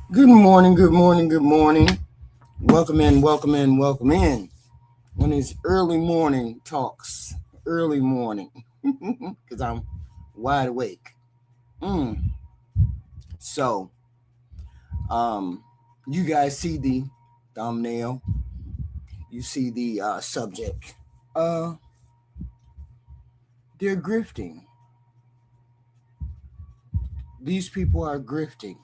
Good morning, good morning, good morning. Welcome in, welcome in, welcome in. One of these early morning talks, early morning, because I'm wide awake. So, you guys see the thumbnail, you see the subject. They're grifting. These people are grifting.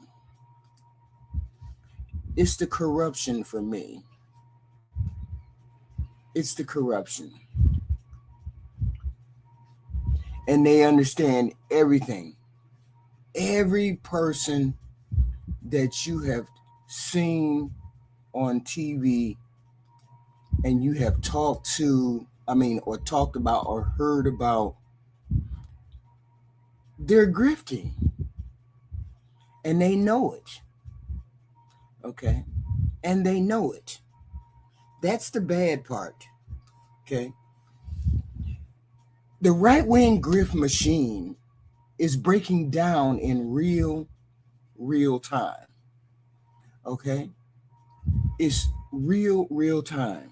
It's the corruption for me. It's the corruption. And they understand everything. Every person that you have seen on TV and you have talked to, or talked about or heard about, they're grifting. And they know it. Okay? And they know it. That's the bad part. Okay? The right-wing grift machine is breaking down in real time. Okay? It's real time.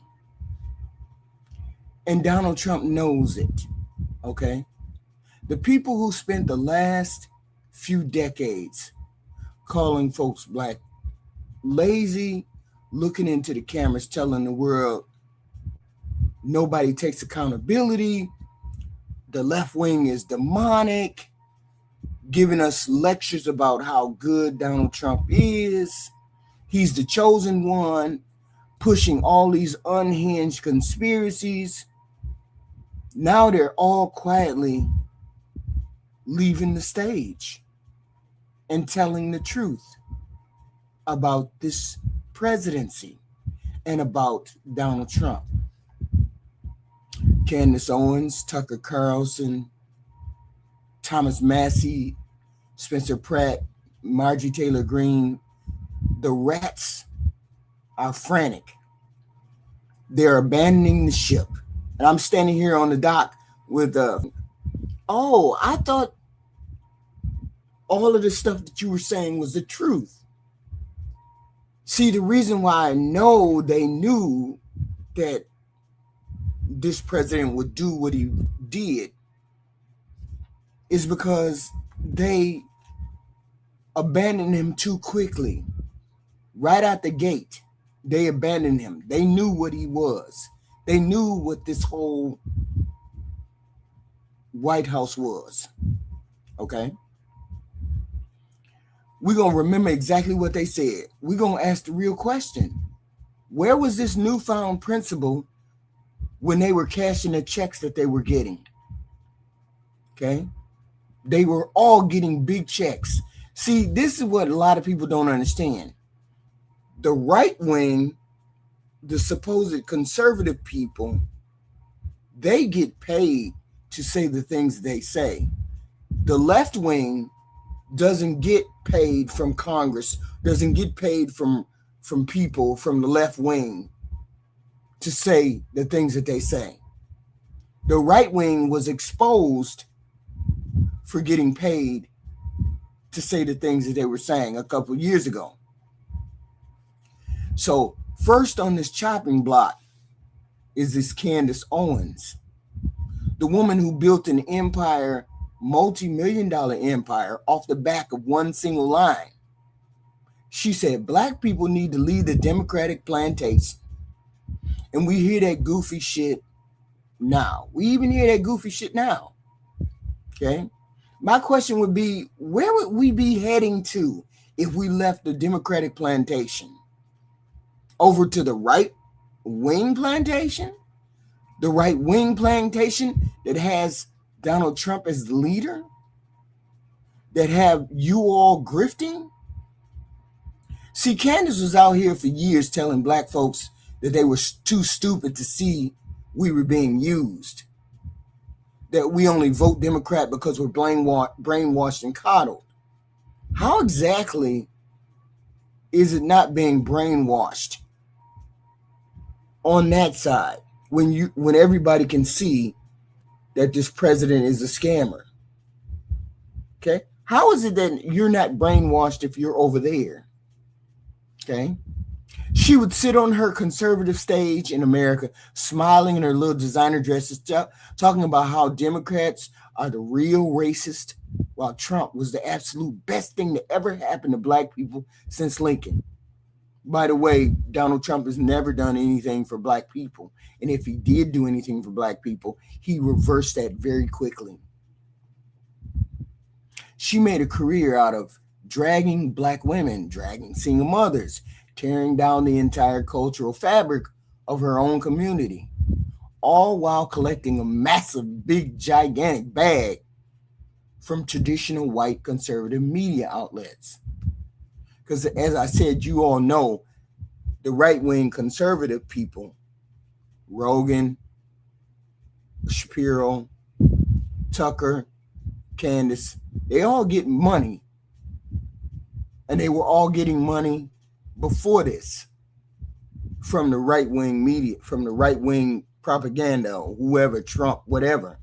And Donald Trump knows it. Okay? The people who spent the last few decades calling folks black lazy, looking into the cameras, telling the world nobody takes accountability, the left wing is demonic, giving us lectures about how good Donald Trump is. He's the chosen one, pushing all these unhinged conspiracies. Now they're all quietly leaving the stage and telling the truth about this presidency and about Donald Trump. Candace Owens, Tucker Carlson, Thomas Massie, Spencer Pratt, Marjorie Taylor Greene, the rats are frantic. They're abandoning the ship. And I'm standing here on the dock with I thought all of the stuff that you were saying was the truth. See, the reason why I know they knew that this president would do what he did is because they abandoned him too quickly. Right out the gate, they abandoned him. They knew what he was. They knew what this whole White House was. Okay? We're going to remember exactly what they said. We're going to ask the real question. Where was this newfound principle when they were cashing the checks that they were getting? Okay? They were all getting big checks. See, this is what a lot of people don't understand. The right wing, the supposed conservative people, they get paid to say the things they say. The left wing doesn't get paid from Congress, doesn't get paid from people from the left wing to say the things that they say. The right wing was exposed for getting paid to say the things that they were saying a couple of years ago. So first on this chopping block is this Candace Owens, the woman who built an empire, multi-million-dollar empire off the back of one single line. She said, black people need to leave the Democratic plantation. And we hear that goofy shit now. We even hear that goofy shit now. Okay? My question would be, where would we be heading to if we left the Democratic plantation? Over to the right wing plantation? The right-wing plantation that has Donald Trump as the leader, that have you all grifting. See, Candace was out here for years telling black folks that they were too stupid to see we were being used, that we only vote Democrat because we're brainwashed and coddled. How exactly is it not being brainwashed on that side when everybody can see that this president is a scammer? Okay? How is it that you're not brainwashed if you're over there? Okay? She would sit on her conservative stage in America, smiling in her little designer dresses, talking about how Democrats are the real racist, while Trump was the absolute best thing to ever happen to black people since Lincoln. By the way, Donald Trump has never done anything for black people. And if he did do anything for black people, he reversed that very quickly. She made a career out of dragging black women, dragging single mothers, tearing down the entire cultural fabric of her own community, all while collecting a massive, big, gigantic bag from traditional white conservative media outlets. Because as I said, you all know the right-wing conservative people, Rogan, Shapiro, Tucker, Candace, they all get money. And they were all getting money before this from the right-wing media, from the right-wing propaganda, or whoever, Trump, whatever.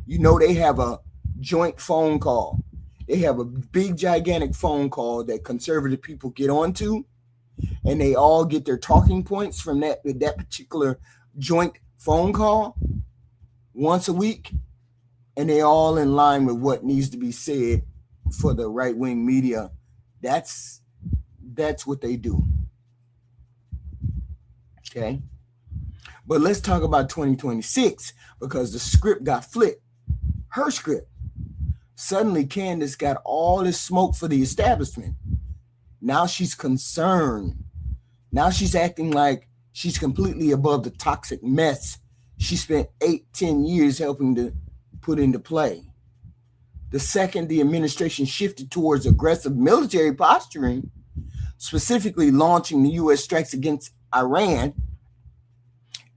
You know, they have a joint phone call. They have a big, gigantic phone call that conservative people get onto, and they all get their talking points from that particular joint phone call once a week, and they all in line with what needs to be said for the right-wing media. That's what they do. Okay? But let's talk about 2026, because the script got flipped. Her script. Suddenly, Candace got all this smoke for the establishment. Now she's concerned. Now she's acting like she's completely above the toxic mess she spent 8-10 years helping to put into play. The second the administration shifted towards aggressive military posturing, specifically launching the U.S. strikes against Iran,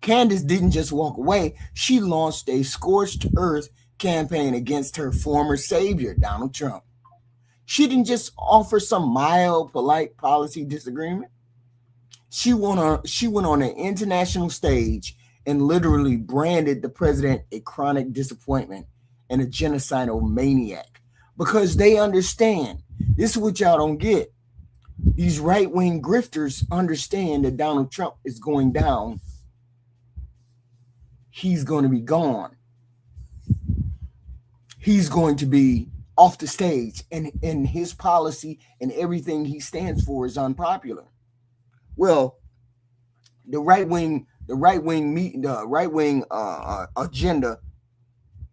Candace didn't just walk away. She launched a scorched earth campaign against her former savior, Donald Trump. She didn't just offer some mild, polite policy disagreement. She went on an international stage and literally branded the president a chronic disappointment and a genocidal maniac, because they understand. This is what y'all don't get. These right-wing grifters understand that Donald Trump is going down. He's going to be gone. He's going to be off the stage, and his policy and everything he stands for is unpopular. Well, the right-wing agenda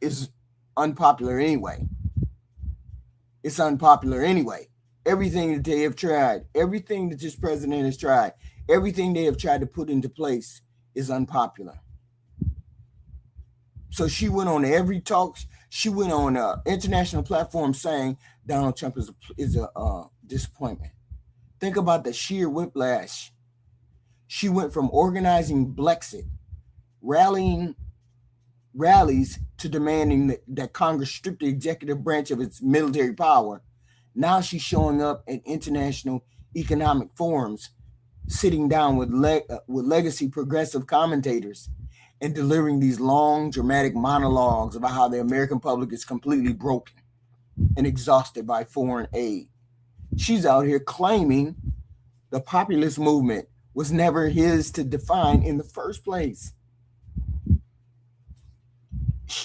is unpopular anyway. It's unpopular anyway. Everything that they have tried, everything that this president has tried, everything they have tried to put into place is unpopular. So she went on every talk. She went on international platforms saying Donald Trump is a disappointment. Think about the sheer whiplash. She went from organizing Blexit, rallies to demanding that Congress strip the executive branch of its military power. Now she's showing up at international economic forums, sitting down with legacy progressive commentators and delivering these long, dramatic monologues about how the American public is completely broken and exhausted by foreign aid. She's out here claiming the populist movement was never his to define in the first place.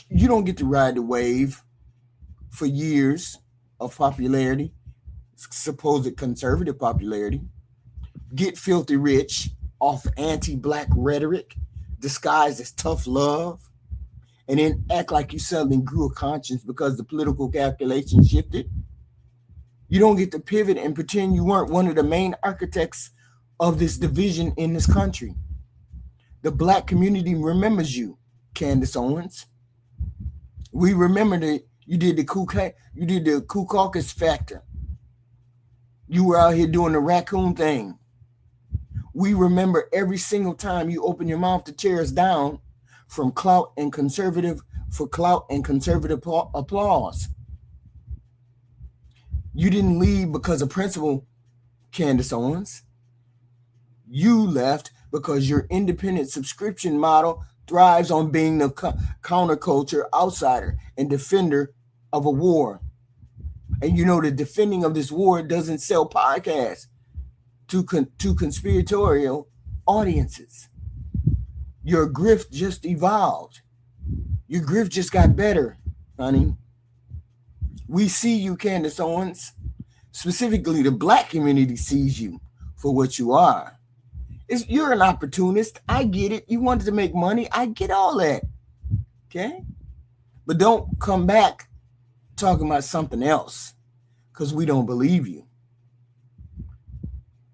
You don't get to ride the wave for years of popularity, supposed conservative popularity, get filthy rich off anti-black rhetoric disguised as tough love, and then act like you suddenly grew a conscience because the political calculation shifted. You don't get to pivot and pretend you weren't one of the main architects of this division in this country. The black community remembers you. Candace Owens. We remember that you did the Ku Caucus factor. You were out here doing the raccoon thing. We remember every single time you open your mouth to tear us down for clout and conservative applause. You didn't leave because of principle, Candace Owens. You left because your independent subscription model thrives on being the counterculture outsider and defender of a war. And you know the defending of this war doesn't sell podcasts to conspiratorial audiences. Your grift just evolved. Your grift just got better, honey. We see you, Candace Owens. Specifically, the Black community sees you for what you are. You're an opportunist. I get it. You wanted to make money. I get all that. Okay? But don't come back talking about something else because we don't believe you.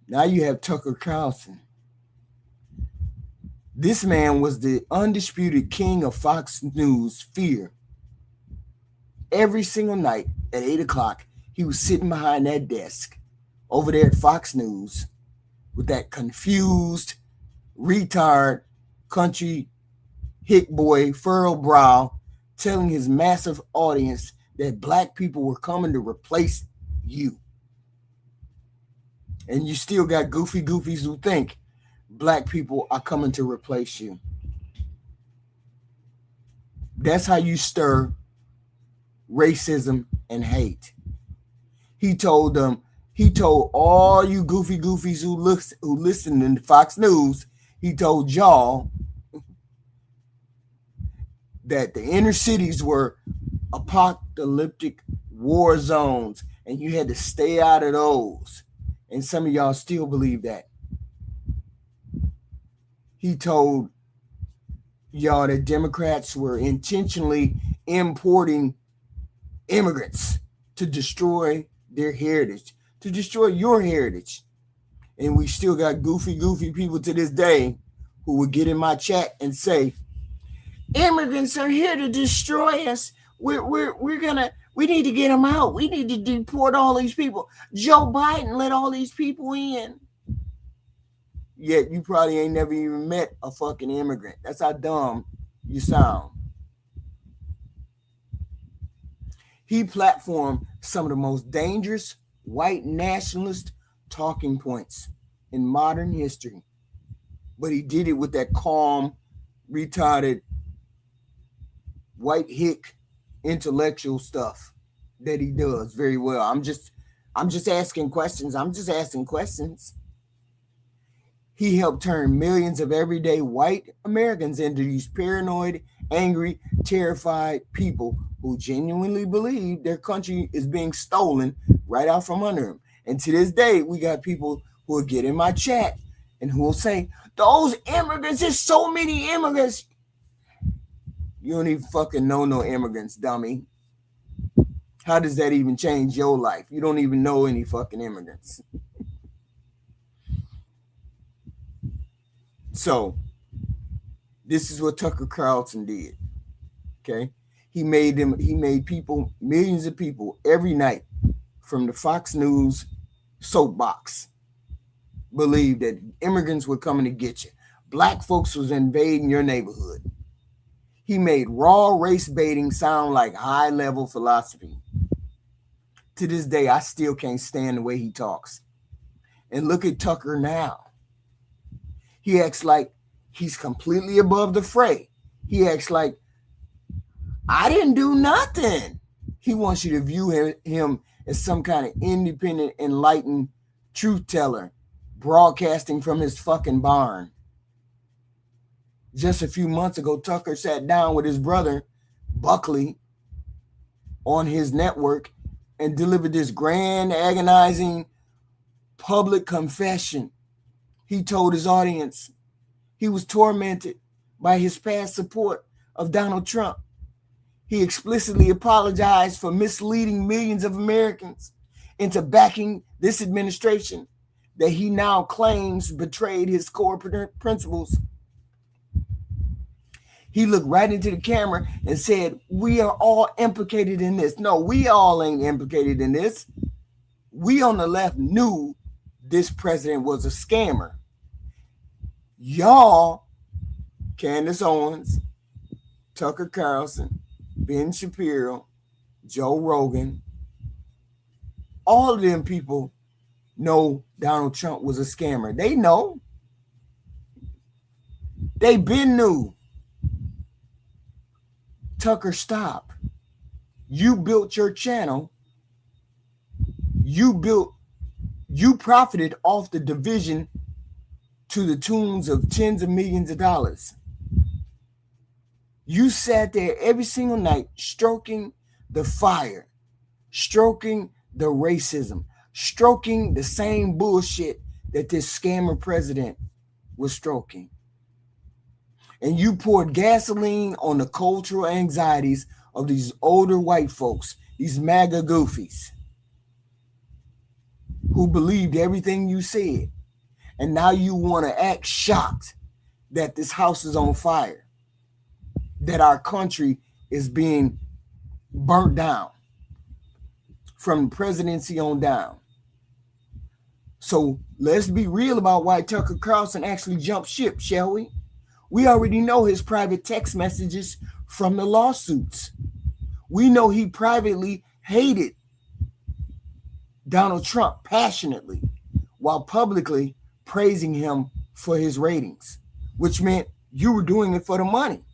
Now you have Tucker Carlson. This man was the undisputed king of Fox News fear. Every single night at 8 o'clock, he was sitting behind that desk over there at Fox News with that confused, retard, country hick boy, furrowed brow, telling his massive audience that Black people were coming to replace you. And you still got goofy goofies who think Black people are coming to replace you. That's how you stir racism and hate. He told all you goofy goofies who listen to Fox News, he told y'all that the inner cities were apocalyptic war zones and you had to stay out of those. And some of y'all still believe that. He told y'all that Democrats were intentionally importing immigrants to destroy their heritage, to destroy your heritage. And we still got goofy people to this day who would get in my chat and say, immigrants are here to destroy us. We need to get them out. We need to deport all these people. Joe Biden let all these people in. Yet you probably ain't never even met a fucking immigrant. That's how dumb you sound. He platformed some of the most dangerous white nationalist talking points in modern history. But he did it with that calm, retarded, white hick intellectual stuff that he does very well. I'm just asking questions. He helped turn millions of everyday white Americans into these paranoid, angry, terrified people who genuinely believe their country is being stolen right out from under them. And to this day, we got people who will get in my chat and who will say, those immigrants, there's so many immigrants. You don't even fucking know no immigrants, dummy. How does that even change your life? You don't even know any fucking immigrants. So, this is what Tucker Carlson did. Okay? He made people, millions of people every night from the Fox News soapbox believe that immigrants were coming to get you. Black folks was invading your neighborhood. He made raw race baiting sound like high-level philosophy. To this day, I still can't stand the way he talks. And look at Tucker now. He acts like he's completely above the fray. He acts like, I didn't do nothing. He wants you to view him as some kind of independent, enlightened truth teller broadcasting from his fucking barn. Just a few months ago, Tucker sat down with his brother, Buckley, on his network and delivered this grand, agonizing public confession. He told his audience he was tormented by his past support of Donald Trump. He explicitly apologized for misleading millions of Americans into backing this administration that he now claims betrayed his core principles. He looked right into the camera and said, we are all implicated in this. No, we all ain't implicated in this. We on the left knew this president was a scammer. Y'all, Candace Owens, Tucker Carlson, Ben Shapiro, Joe Rogan, all of them people know Donald Trump was a scammer. They know. They been knew. Tucker, stop. You built your channel. You profited off the division to the tunes of tens of millions of dollars. You sat there every single night stroking the fire, stroking the racism, stroking the same bullshit that this scammer president was stroking. And you poured gasoline on the cultural anxieties of these older white folks, these MAGA goofies, who believed everything you said. And now you want to act shocked that this house is on fire, that our country is being burnt down from presidency on down. So let's be real about why Tucker Carlson actually jumped ship, shall we? We already know his private text messages from the lawsuits. We know he privately hated Donald Trump passionately while publicly praising him for his ratings, which meant you were doing it for the money.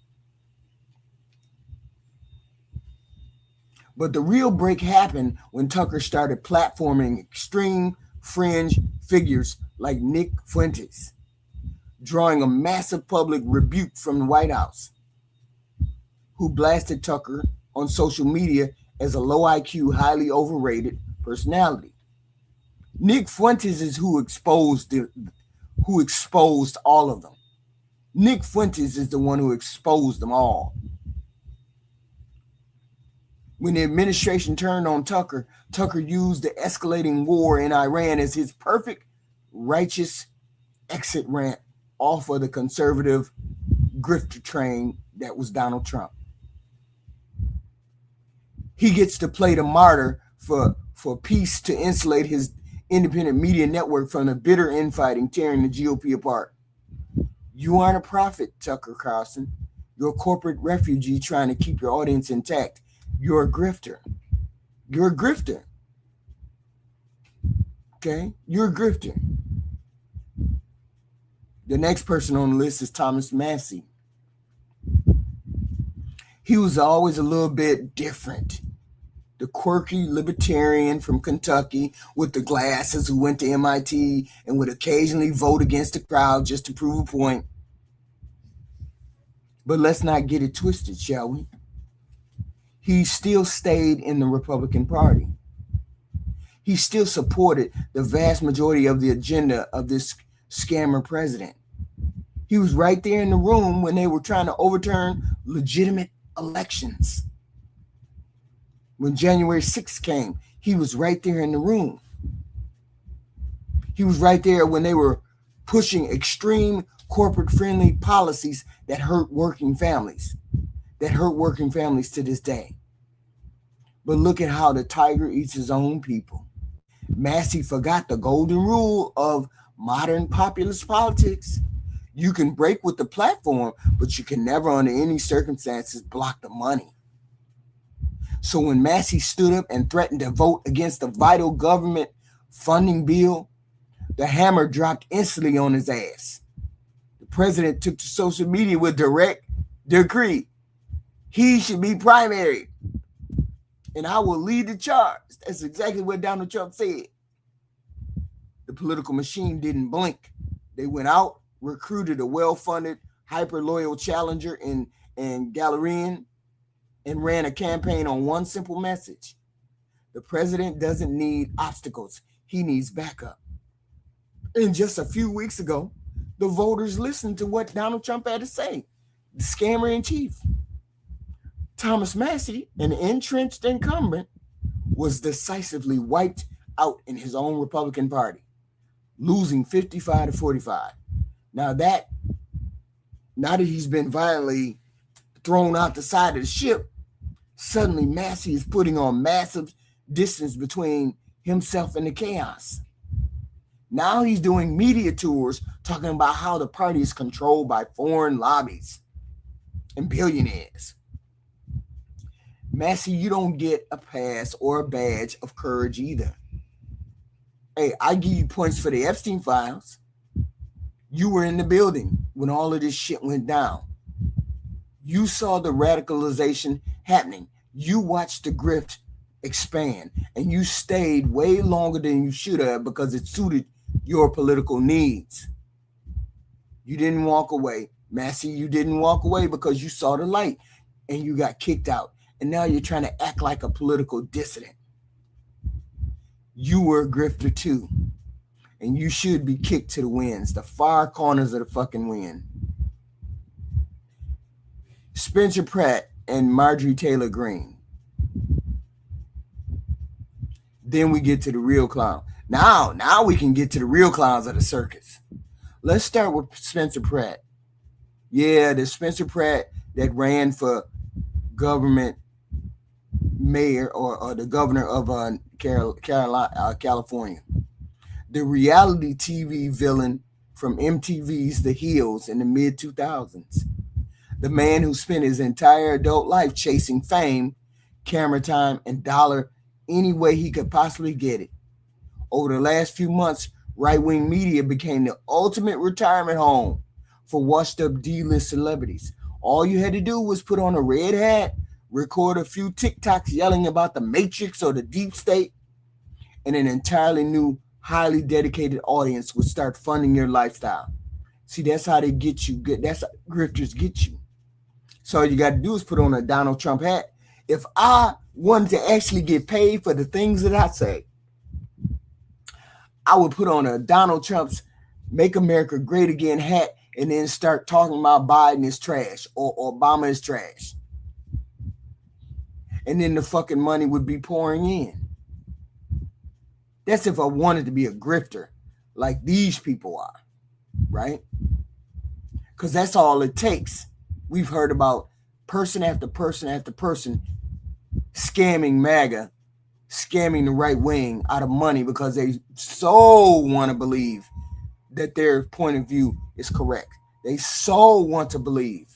But the real break happened when Tucker started platforming extreme fringe figures like Nick Fuentes, drawing a massive public rebuke from the White House, who blasted Tucker on social media as a low IQ, highly overrated personality. Nick Fuentes is who exposed all of them. Nick Fuentes is the one who exposed them all. When the administration turned on Tucker, Tucker used the escalating war in Iran as his perfect, righteous exit ramp off of the conservative grifter train that was Donald Trump. He gets to play the martyr for peace to insulate his independent media network from the bitter infighting tearing the GOP apart. You aren't a prophet, Tucker Carlson. You're a corporate refugee trying to keep your audience intact. You're a grifter. You're a grifter. Okay? You're a grifter. The next person on the list is Thomas Massie. He was always a little bit different. The quirky libertarian from Kentucky with the glasses who went to MIT and would occasionally vote against the crowd just to prove a point. But let's not get it twisted, shall we? He still stayed in the Republican Party. He still supported the vast majority of the agenda of this scammer president. He was right there in the room when they were trying to overturn legitimate elections. When January 6th came, he was right there in the room. He was right there when they were pushing extreme corporate-friendly policies that hurt working families, to this day. But look at how the tiger eats his own people. Massie forgot the golden rule of modern populist politics. You can break with the platform, but you can never under any circumstances block the money. So when Massie stood up and threatened to vote against a vital government funding bill, the hammer dropped instantly on his ass. The president took to social media with direct decree. He should be primary, and I will lead the charge. That's exactly what Donald Trump said. The political machine didn't blink. They went out, recruited a well-funded, hyper-loyal challenger in Galerian, and ran a campaign on one simple message. The president doesn't need obstacles. He needs backup. And just a few weeks ago, the voters listened to what Donald Trump had to say. The scammer in chief. Thomas Massie, an entrenched incumbent, was decisively wiped out in his own Republican Party, losing 55 to 45. Now that he's been violently thrown out the side of the ship, suddenly Massie is putting on massive distance between himself and the chaos. Now he's doing media tours talking about how the party is controlled by foreign lobbies and billionaires. Massie, you don't get a pass or a badge of courage either. Hey, I give you points for the Epstein files. You were in the building when all of this shit went down. You saw the radicalization happening. You watched the grift expand, and you stayed way longer than you should have because it suited your political needs. You didn't walk away. Massie, you didn't walk away because you saw the light and you got kicked out. And now you're trying to act like a political dissident. You were a grifter too. And you should be kicked to the winds, the far corners of the fucking wind. Spencer Pratt and Marjorie Taylor Greene. Then we get to the real clown. Now we can get to the real clowns of the circus. Let's start with Spencer Pratt. Yeah, the Spencer Pratt that ran for government mayor or the governor of California. The reality TV villain from MTV's The Hills in the mid-2000s. The man who spent his entire adult life chasing fame, camera time, and dollar any way he could possibly get it. Over the last few months, right-wing media became the ultimate retirement home for washed-up D-list celebrities. All you had to do was put on a red hat, record a few TikToks yelling about the Matrix or the deep state, and an entirely new, highly dedicated audience would start funding your lifestyle. See, that's how they get you. That's how grifters get you. So all you got to do is put on a Donald Trump hat. If I wanted to actually get paid for the things that I say, I would put on a Donald Trump's Make America Great Again hat and then start talking about Biden is trash or Obama is trash. And then the fucking money would be pouring in. That's if I wanted to be a grifter like these people are, right? Because that's all it takes. We've heard about person after person after person scamming MAGA, scamming the right wing out of money because they so want to believe that their point of view is correct. They so want to believe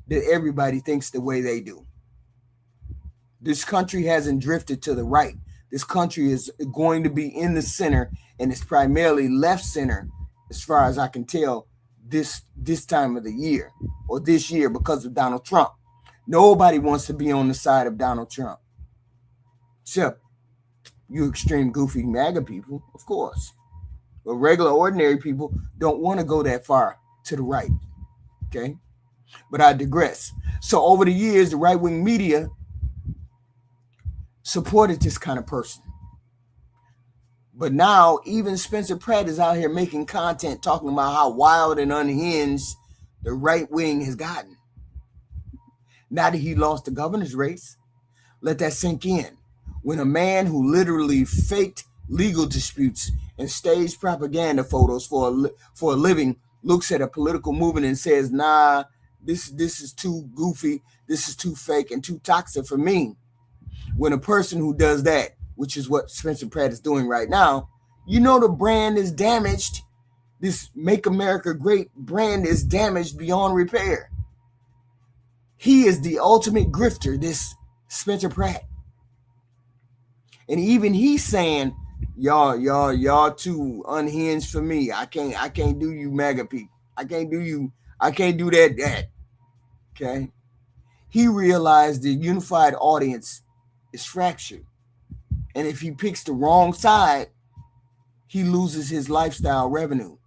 that everybody thinks the way they do. This country hasn't drifted to the right. This country is going to be in the center, and it's primarily left center, as far as I can tell, this time of the year or this year because of Donald Trump. Nobody wants to be on the side of Donald Trump. Except you extreme goofy MAGA people, of course. But regular ordinary people don't want to go that far to the right. Okay? But I digress. So over the years, the right-wing media supported this kind of person. But now even Spencer Pratt is out here making content talking about how wild and unhinged the right wing has gotten. Now that he lost the governor's race, let that sink in. When a man who literally faked legal disputes and staged propaganda photos for a living looks at a political movement and says, nah, this is too goofy, this is too fake and too toxic for me. When a person who does that, which is what Spencer Pratt is doing right now, you know the brand is damaged. This Make America Great brand is damaged beyond repair. He is the ultimate grifter, this Spencer Pratt. And even he's saying, y'all too unhinged for me. I can't do you MAGA people. I can't do that. Okay? He realized the unified audience is fractured. And if he picks the wrong side, he loses his lifestyle revenue.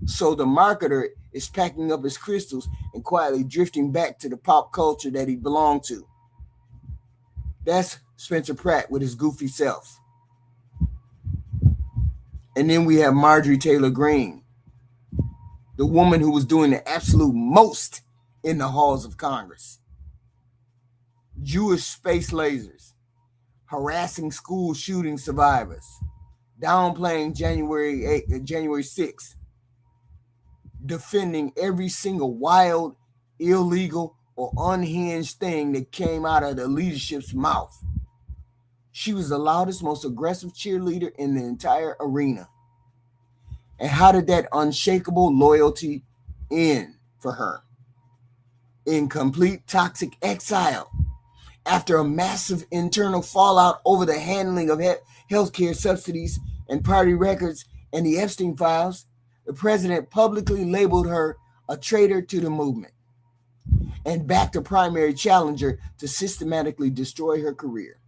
So the marketer is packing up his crystals and quietly drifting back to the pop culture that he belonged to. That's Spencer Pratt with his goofy self. And then we have Marjorie Taylor Greene, the woman who was doing the absolute most in the halls of Congress. Jewish space lasers, harassing school shooting survivors, downplaying January 6th, defending every single wild, illegal, or unhinged thing that came out of the leadership's mouth. She was the loudest, most aggressive cheerleader in the entire arena. And how did that unshakable loyalty end for her? In complete toxic exile. After a massive internal fallout over the handling of healthcare subsidies and party records and the Epstein files, the president publicly labeled her a traitor to the movement and backed a primary challenger to systematically destroy her career.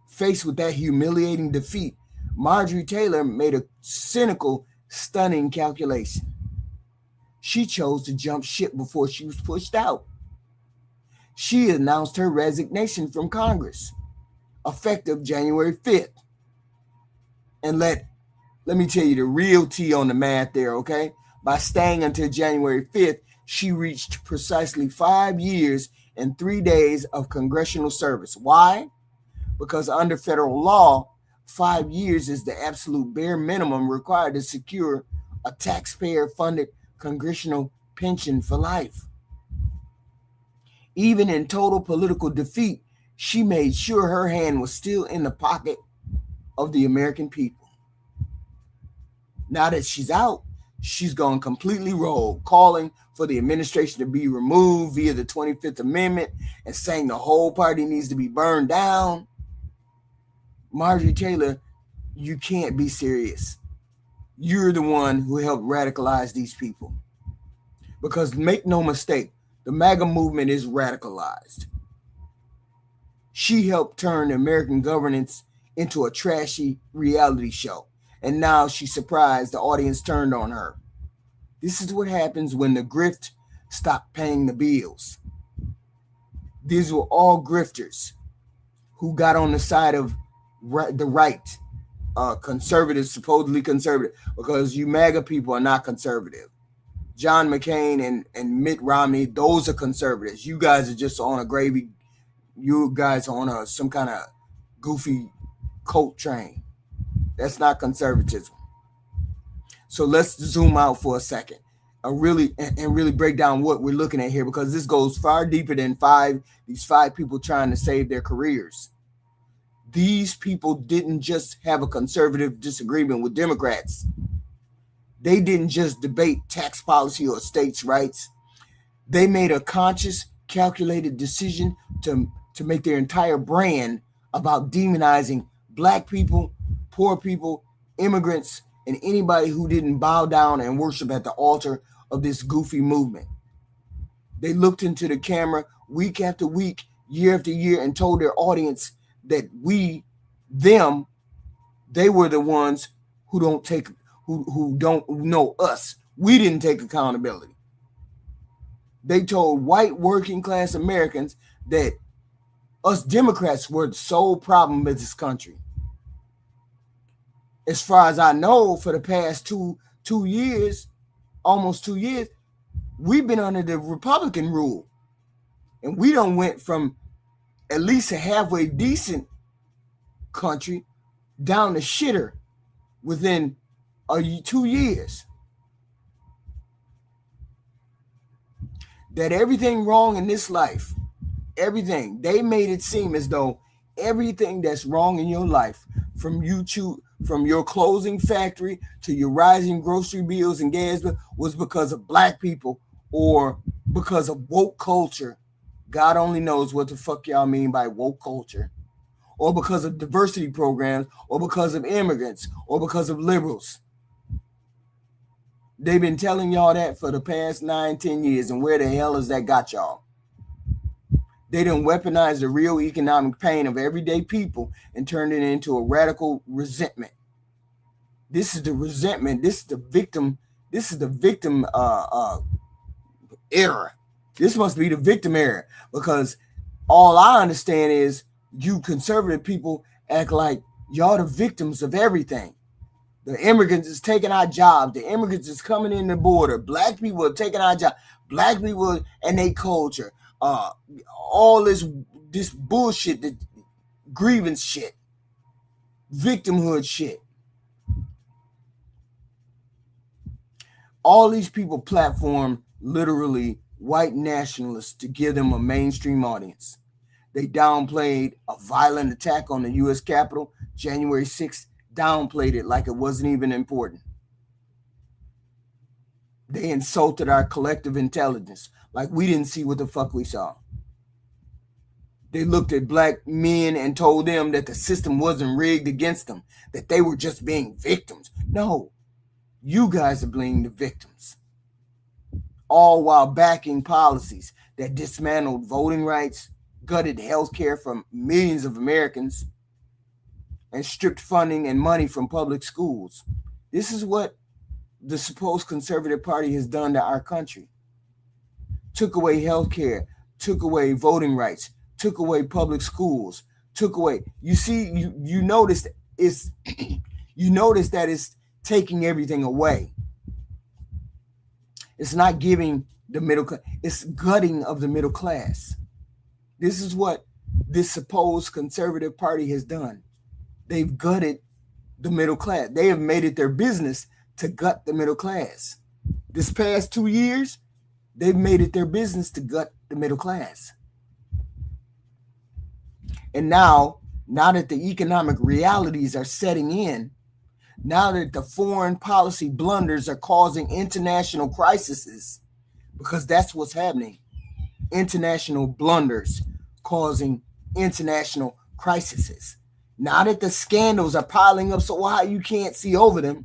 Faced with that humiliating defeat, Marjorie Taylor made a cynical, stunning calculation. She chose to jump ship before she was pushed out. She announced her resignation from Congress, effective January 5th. And let me tell you the real tea on the math there, okay? By staying until January 5th, she reached precisely 5 years and 3 days of congressional service. Why? Because under federal law, 5 years is the absolute bare minimum required to secure a taxpayer-funded congressional pension for life. Even in total political defeat, she made sure her hand was still in the pocket of the American people. Now that she's out, she's gone completely rogue, calling for the administration to be removed via the 25th Amendment and saying the whole party needs to be burned down. Marjorie Taylor, you can't be serious. You're the one who helped radicalize these people. Because make no mistake, the MAGA movement is radicalized. She helped turn American governance into a trashy reality show. And now she's surprised the audience turned on her. This is what happens when the grift stopped paying the bills. These were all grifters who got on the side of the right, conservatives, supposedly conservative, because you MAGA people are not conservative. John McCain and Mitt Romney, those are conservatives. You guys are just on a gravy. You guys are on some kind of goofy cult train. That's not conservatism. So let's zoom out for a second and really break down what we're looking at here, because this goes far deeper than these five people trying to save their careers. These people didn't just have a conservative disagreement with Democrats. They didn't just debate tax policy or states' rights. They made a conscious, calculated decision to make their entire brand about demonizing Black people, poor people, immigrants, and anybody who didn't bow down and worship at the altar of this goofy movement. They looked into the camera week after week, year after year, and told their audience that they were the ones who don't know us. We didn't take accountability. They told white working class Americans that us Democrats were the sole problem with this country. As far as I know, for the past almost 2 years, we've been under the Republican rule. And we done went from at least a halfway decent country down to shitter within 2 years. That everything wrong in this life, everything, they made it seem as though everything that's wrong in your life, from your closing factory to your rising grocery bills and gas bills, was because of Black people or because of woke culture. God only knows what the fuck y'all mean by woke culture. Or because of diversity programs, or because of immigrants, or because of liberals. They've been telling y'all that for the past 9-10 years, and where the hell has that got y'all? They done weaponized the real economic pain of everyday people and turned it into a radical resentment. This is the resentment. This is the victim. This is the victim era. This must be the victim era, because all I understand is you conservative people act like y'all the victims of everything. The immigrants is taking our jobs. The immigrants is coming in the border. Black people are taking our jobs. Black people and their culture. All this bullshit, the grievance shit, victimhood shit. All these people platform literally white nationalists to give them a mainstream audience. They downplayed a violent attack on the U.S. Capitol, January 6th, downplayed it like it wasn't even important. They insulted our collective intelligence like we didn't see what the fuck we saw. They looked at black men and told them that the system wasn't rigged against them, that they were just being victims. No, you guys are being the victims. All while backing policies that dismantled voting rights, gutted health care from millions of Americans, and stripped funding and money from public schools. This is what the supposed conservative party has done to our country. Took away health care, took away voting rights, took away public schools, took away. You see, you notice it's you notice that it's taking everything away. It's not giving the middle class, it's gutting of the middle class. This is what this supposed conservative party has done. They've gutted the middle class. They have made it their business to gut the middle class. This past 2 years, they've made it their business to gut the middle class. And now that the economic realities are setting in, now that the foreign policy blunders are causing international crises, because that's what's happening, international blunders causing international crises. Now that the scandals are piling up so high you can't see over them,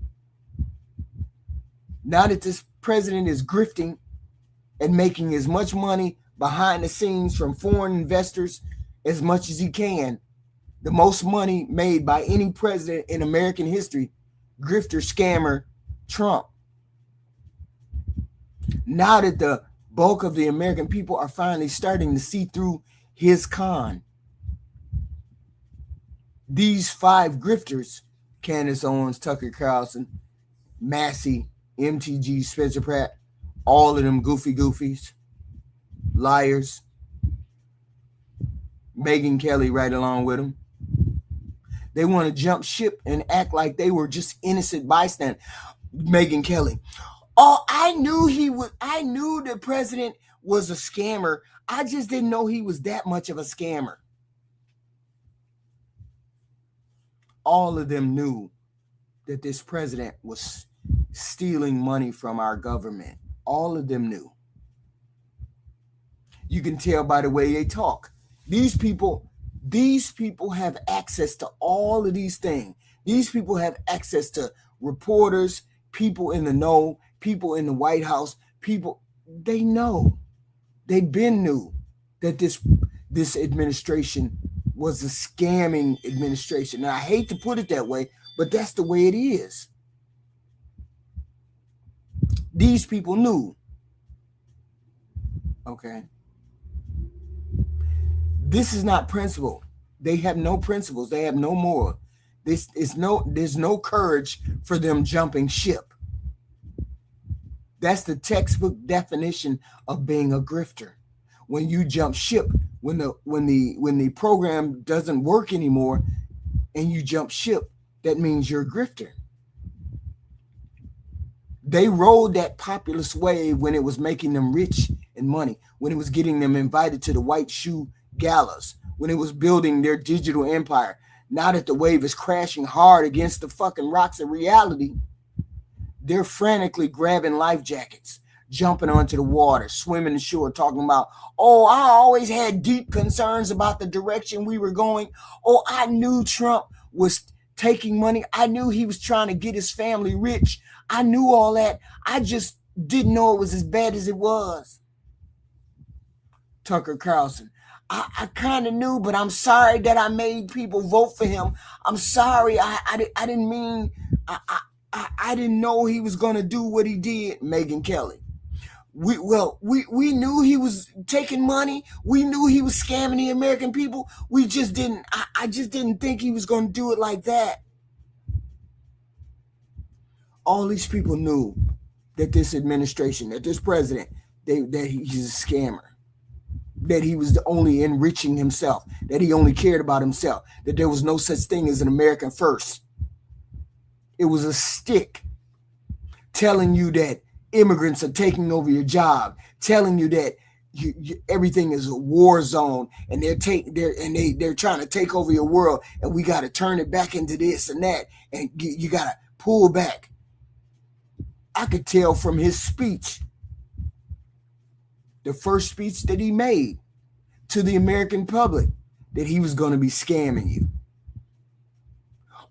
now that this president is grifting and making as much money behind the scenes from foreign investors as much as he can, the most money made by any president in American history, grifter, scammer, Trump. Now that the bulk of the American people are finally starting to see through his con, these 5 grifters, Candace Owens, Tucker Carlson, Massie, MTG, Spencer Pratt, all of them goofies, liars, Megyn Kelly right along with them. They want to jump ship and act like they were just innocent bystanders. Megyn Kelly. Oh, I knew the president was a scammer. I just didn't know he was that much of a scammer. All of them knew that this president was stealing money from our government. All of them knew. You can tell by the way they talk. These people have access to all of these things. These people have access to reporters, people in the know, people in the White House, people, they know. They been knew that this administration was a scamming administration. And I hate to put it that way, but that's the way it is. These people knew. Okay. This is not principle. They have no principles. They have no moral. There's no courage for them jumping ship. That's the textbook definition of being a grifter. When you jump ship, when the program doesn't work anymore and you jump ship, that means you're a grifter. They rode that populist wave when it was making them rich and money, when it was getting them invited to the white shoe galas, when it was building their digital empire. Now that the wave is crashing hard against the fucking rocks of reality, they're frantically grabbing life jackets, jumping onto the water, swimming the shore, talking about, oh, I always had deep concerns about the direction we were going. Oh, I knew Trump was taking money. I knew he was trying to get his family rich. I knew all that. I just didn't know it was as bad as it was. Tucker Carlson. I kind of knew, but I'm sorry that I made people vote for him. I'm sorry. I didn't mean, I didn't know he was going to do what he did. Megyn Kelly. We knew he was taking money. We knew he was scamming the American people. We just didn't, I just didn't think he was going to do it like that. All these people knew that this administration, that this president, that he's a scammer, that he was only enriching himself, that he only cared about himself, that there was no such thing as an American first. It was a stick telling you that immigrants are taking over your job, telling you that everything is a war zone, and they're trying to take over your world, and we got to turn it back into this and that, and you got to pull back. I could tell from his speech, the first speech that he made to the American public, that he was going to be scamming you.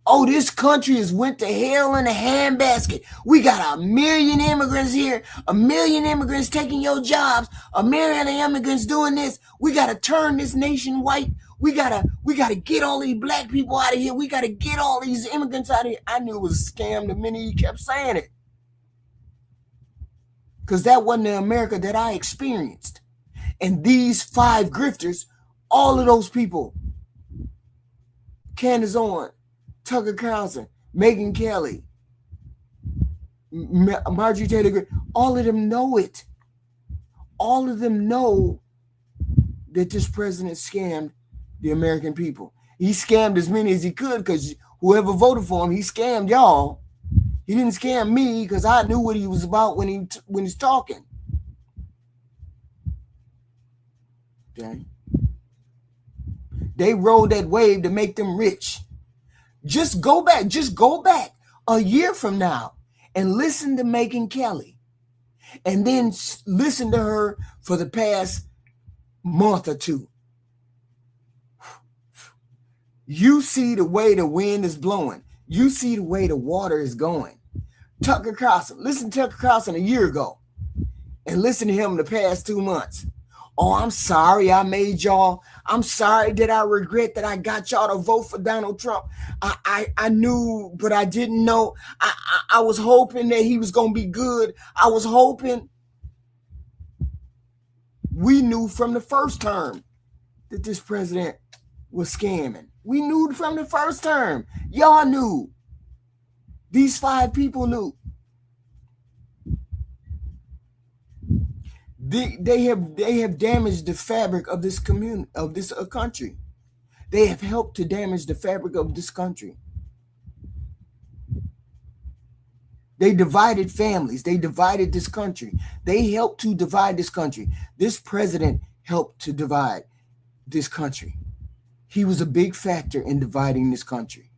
Oh, this country has went to hell in a handbasket. We got 1 million immigrants here, 1 million immigrants taking your jobs, 1 million immigrants doing this. We got to turn this nation white. We gotta get all these black people out of here. We got to get all these immigrants out of here. I knew it was a scam the minute he kept saying it. Because that wasn't the America that I experienced. And these 5 grifters, all of those people, Candace Owens, Tucker Carlson, Megyn Kelly, Marjorie Taylor Greene, all of them know it. All of them know that this president scammed the American people. He scammed as many as he could, because whoever voted for him, he scammed y'all. He didn't scam me, because I knew what he was about when he's talking. Okay. They rode that wave to make them rich. Just go back a year from now and listen to Megyn Kelly, and then listen to her for the past month or two. You see the way the wind is blowing. You see the way the water is going. Tucker Carlson, listen to Tucker Carlson a year ago, and listen to him the past 2 months. Oh, I'm sorry I made y'all. I'm sorry that I regret that I got y'all to vote for Donald Trump. I knew, but I didn't know. I was hoping that he was going to be good. I was hoping. We knew from the first term that this president was scamming. We knew from the first term. Y'all knew. These 5 people knew. They have damaged the fabric of this community, of this country. They have helped to damage the fabric of this country. They divided families. They divided this country. They helped to divide this country. This president helped to divide this country. He was a big factor in dividing this country.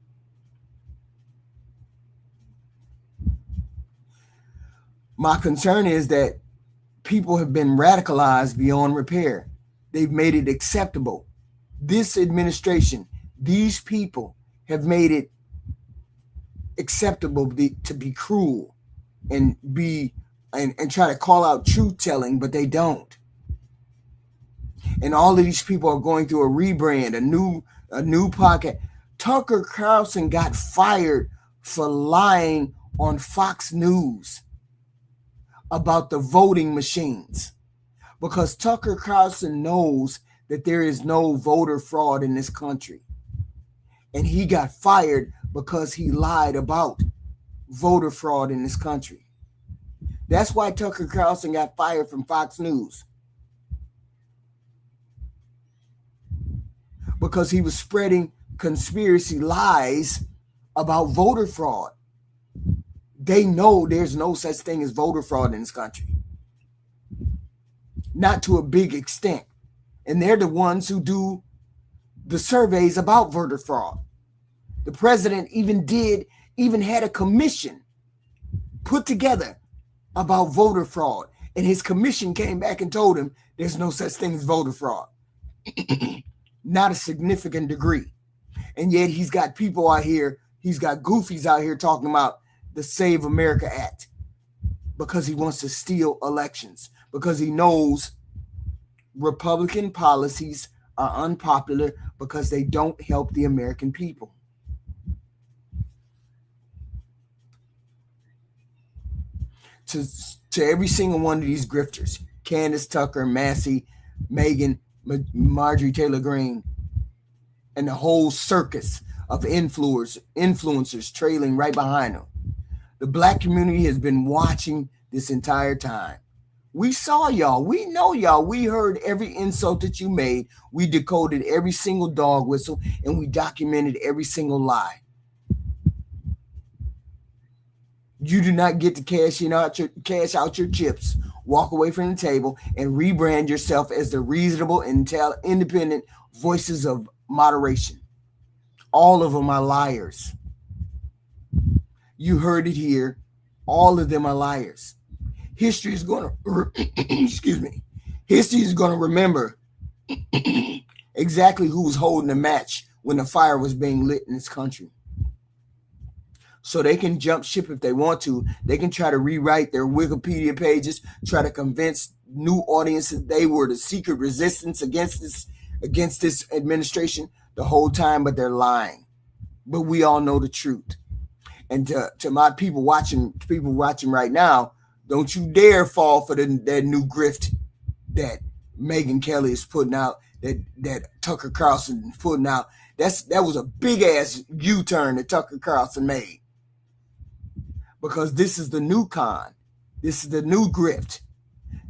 My concern is that people have been radicalized beyond repair. They've made it acceptable. This administration, these people have made it acceptable to be cruel and try to call out truth telling, but they don't. And all of these people are going through a rebrand, a new podcast. Tucker Carlson got fired for lying on Fox News about the voting machines, because Tucker Carlson knows that there is no voter fraud in this country. And he got fired because he lied about voter fraud in this country. That's why Tucker Carlson got fired from Fox News. Because he was spreading conspiracy lies about voter fraud. They know there's no such thing as voter fraud in this country. Not to a big extent. And they're the ones who do the surveys about voter fraud. The president even had a commission put together about voter fraud. And his commission came back and told him there's no such thing as voter fraud. Not a significant degree. And yet he's got people out here, he's got goofies out here talking about the Save America Act, because he wants to steal elections, because he knows Republican policies are unpopular because they don't help the American people. To every single one of these grifters, Candace, Tucker, Massie, Megyn, Marjorie Taylor Greene, and the whole circus of influencers trailing right behind them. The black community has been watching this entire time. We saw y'all. We know y'all. We heard every insult that you made. We decoded every single dog whistle, and we documented every single lie. You do not get to cash out your chips, walk away from the table, and rebrand yourself as the reasonable and independent voices of moderation. All of them are liars. You heard it here. All of them are liars. History is going to excuse me. History is going to remember exactly who was holding the match when the fire was being lit in this country. So they can jump ship if they want to. They can try to rewrite their Wikipedia pages, try to convince new audiences they were the secret resistance against this administration the whole time, but they're lying. But we all know the truth. And to my people watching right now, don't you dare fall for that new grift that Megyn Kelly is putting out, that Tucker Carlson is putting out. That was a big ass U-turn that Tucker Carlson made. Because this is the new con. This is the new grift.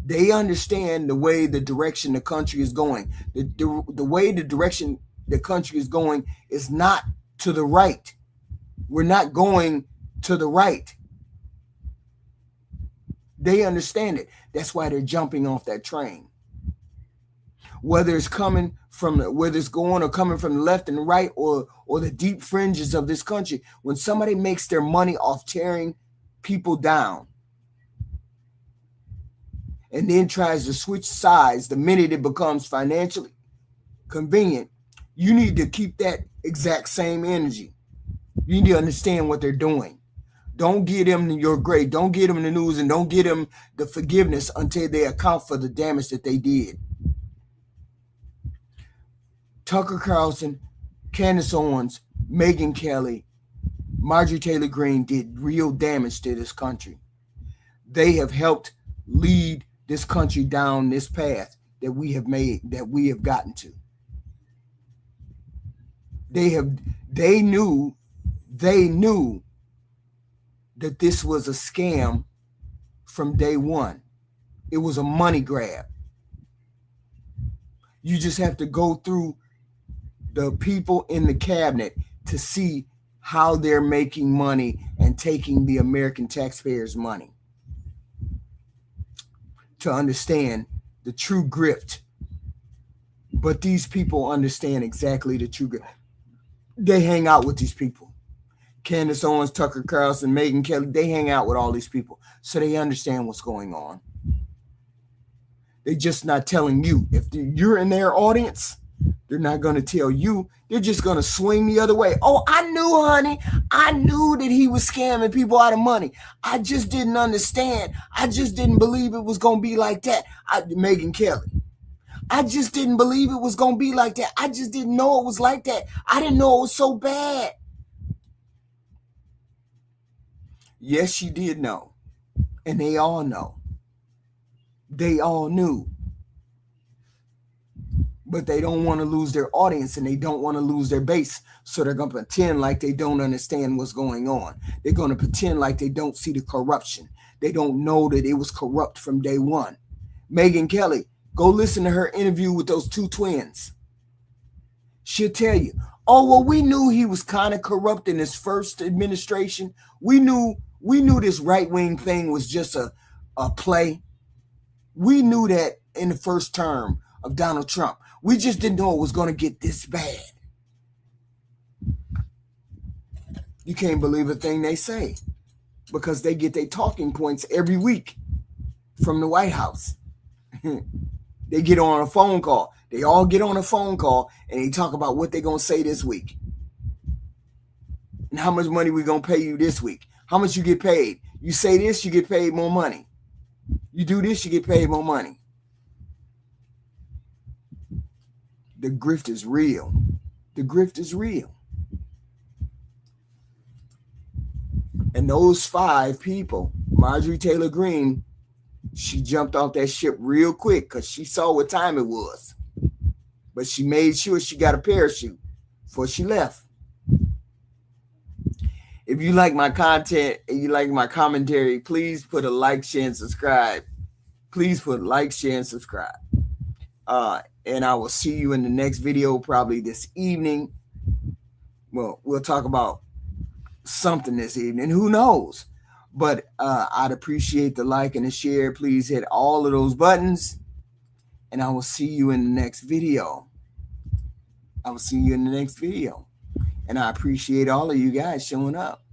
They understand the way the direction the country is going. The way the direction the country is going is not to the right. We're not going to the right. They understand it. That's why they're jumping off that train. Whether it's coming from whether it's going or coming from the left and the right or the deep fringes of this country, when somebody makes their money off tearing people down and then tries to switch sides the minute it becomes financially convenient, you need to keep that exact same energy. You need to understand what they're doing. Don't give them your grade. Don't give them the news, and don't give them the forgiveness until they account for the damage that they did. Tucker Carlson, Candace Owens, Megyn Kelly, Marjorie Taylor Greene did real damage to this country. They have helped lead this country down this path that we have gotten to. They knew that this was a scam from day one. It was a money grab. You just have to go through the people in the cabinet to see how they're making money and taking the American taxpayers' money to understand the true grift. But these people understand exactly the true grift. They hang out with these people. Candace Owens, Tucker Carlson, Megyn Kelly, they hang out with all these people. So they understand what's going on. They're just not telling you. If you're in their audience, they're not going to tell you. They're just going to swing the other way. Oh, I knew, honey. I knew that he was scamming people out of money. I just didn't understand. I just didn't believe it was going to be like that. Megyn Kelly. I just didn't believe it was going to be like that. I just didn't know it was like that. I didn't know it was so bad. Yes, she did know. And they all know. They all knew. But they don't want to lose their audience and they don't want to lose their base. So they're going to pretend like they don't understand what's going on. They're going to pretend like they don't see the corruption. They don't know that it was corrupt from day one. Megyn Kelly, go listen to her interview with those two twins. She'll tell you, oh, well, we knew he was kind of corrupt in his first administration. We knew this right-wing thing was just a play. We knew that in the first term of Donald Trump. We just didn't know it was going to get this bad. You can't believe a thing they say because they get their talking points every week from the White House. They get on a phone call. They all get on a phone call and they talk about what they're going to say this week. And how much money we're going to pay you this week. How much you get paid. You say this, you get paid more money. You do this, you get paid more money. The grift is real. The grift is real. And those 5 people, Marjorie Taylor Greene, she jumped off that ship real quick because she saw what time it was. But she made sure she got a parachute before she left. If you like my content and you like my commentary, please put a like, share, and subscribe. Please put like, share, and subscribe. And I will see you in the next video, probably this evening. Well, we'll talk about something this evening. Who knows? But I'd appreciate the like and the share. Please hit all of those buttons. And I will see you in the next video. I will see you in the next video. And I appreciate all of you guys showing up.